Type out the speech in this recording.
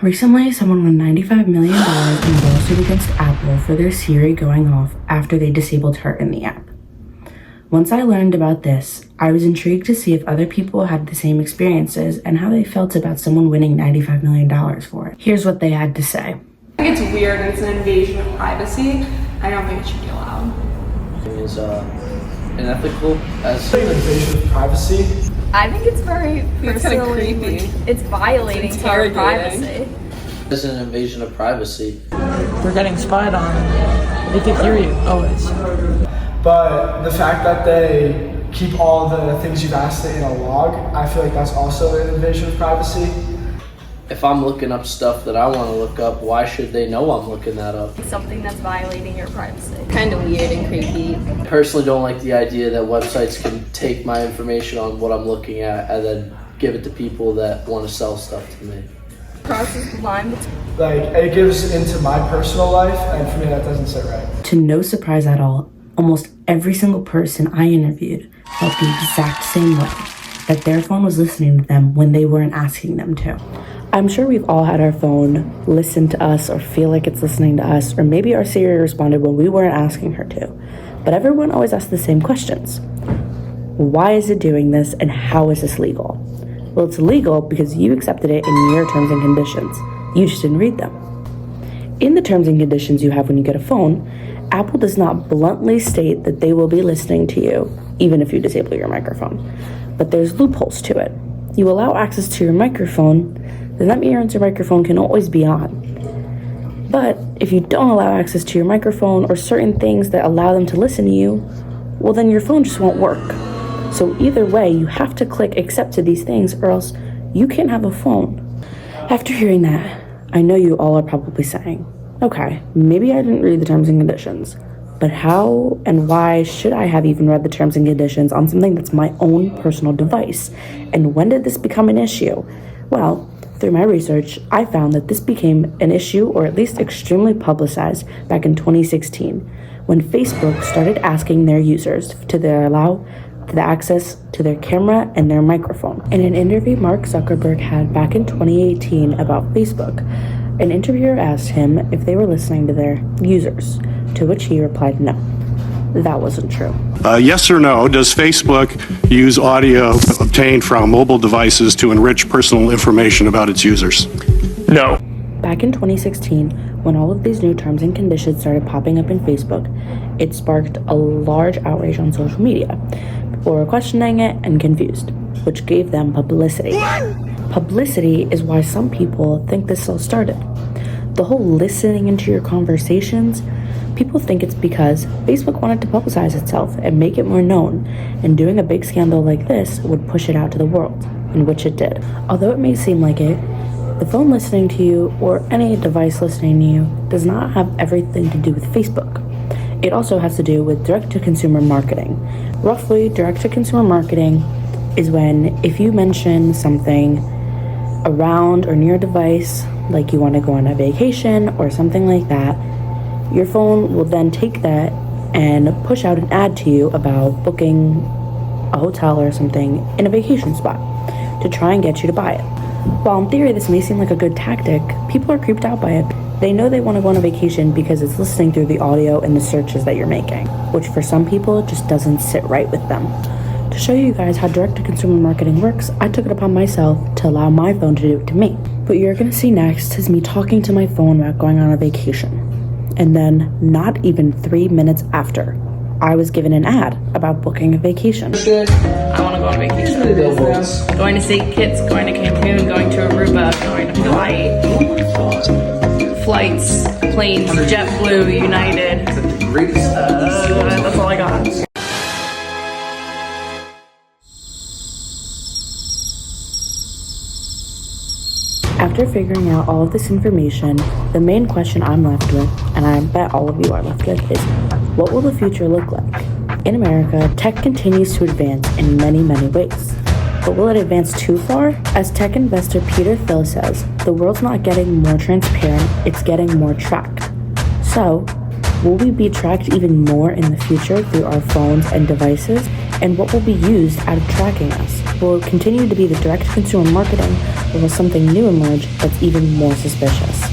Recently, someone won $95 million in a lawsuit against Apple for their Siri going off after they disabled her in the app. Once I learned about this, I was intrigued to see if other people had the same experiences and how they felt about someone winning $95 million for it. Here's what they had to say. I think it's weird and it's an invasion of privacy. I don't think it should be allowed. Is unethical as an invasion of privacy. I think it's very personal. Creepy. It's violating our privacy. It's an invasion of privacy. We're getting spied on. They can hear you always. But the fact that they keep all the things you've asked in a log, I feel like that's also an invasion of privacy. If I'm looking up stuff that I want to look up, why should they know I'm looking that up? Something that's violating your privacy. Kind of weird and creepy. I personally don't like the idea that websites can take my information on what I'm looking at and then give it to people that want to sell stuff to me. Crosses the line between. Like, it gives into my personal life, and for me that doesn't sit right. To no surprise at all, almost every single person I interviewed felt the exact same way, that their phone was listening to them when they weren't asking them to. I'm sure we've all had our phone listen to us or feel like it's listening to us, or maybe our Siri responded when we weren't asking her to. But everyone always asks the same questions. Why is it doing this, and how is this legal? Well, it's legal because you accepted it in your terms and conditions. You just didn't read them. In the terms and conditions you have when you get a phone, Apple does not bluntly state that they will be listening to you, even if you disable your microphone. But there's loopholes to it. You allow access to your microphone, then that means your microphone can always be on. But if you don't allow access to your microphone or certain things that allow them to listen to you, well, then your phone just won't work. So either way, you have to click accept to these things, or else you can't have a phone. After hearing that, I know you all are probably saying, okay, maybe I didn't read the terms and conditions, but how and why should I have even read the terms and conditions on something that's my own personal device? And when did this become an issue? Well, through my research, I found that this became an issue, or at least extremely publicized, back in 2016, when Facebook started asking their users to allow the access to their camera and their microphone. In an interview Mark Zuckerberg had back in 2018 about Facebook, an interviewer asked him if they were listening to their users, to which he replied no. That wasn't true. Yes or no, does Facebook use audio obtained from mobile devices to enrich personal information about its users? No. Back in 2016, when all of these new terms and conditions started popping up in Facebook, it sparked a large outrage on social media. People were questioning it and confused, which gave them publicity. Publicity is why some people think this all started. The whole listening into your conversations, people think it's because Facebook wanted to publicize itself and make it more known, and doing a big scandal like this would push it out to the world, in which it did. Although it may seem like it, the phone listening to you or any device listening to you does not have everything to do with Facebook. It also has to do with direct-to-consumer marketing. Roughly, direct-to-consumer marketing is when if you mention something around or near a device, like you want to go on a vacation or something like that, your phone will then take that and push out an ad to you about booking a hotel or something in a vacation spot to try and get you to buy it. While in theory this may seem like a good tactic, people are creeped out by it. They know they want to go on a vacation because it's listening through the audio and the searches that you're making, which for some people just doesn't sit right with them. To show you guys how direct-to-consumer marketing works, I took it upon myself to allow my phone to do it to me. What you're going to see next is me talking to my phone about going on a vacation. And then, not even 3 minutes after, I was given an ad about booking a vacation. I want to go on vacation. Going to St. Kitts, going to Cancun, going to Aruba, going to Hawaii. Flights, planes, JetBlue, United. That's all I got. After figuring out all of this information, the main question I'm left with, and I bet all of you are left with, is what will the future look like? In America, tech continues to advance in many, many ways. But will it advance too far? As tech investor Peter Thiel says, the world's not getting more transparent, it's getting more tracked. So, will we be tracked even more in the future through our phones and devices? And what will be used out of tracking us? Will it continue to be the direct-to-consumer marketing, or will something new emerge that's even more suspicious?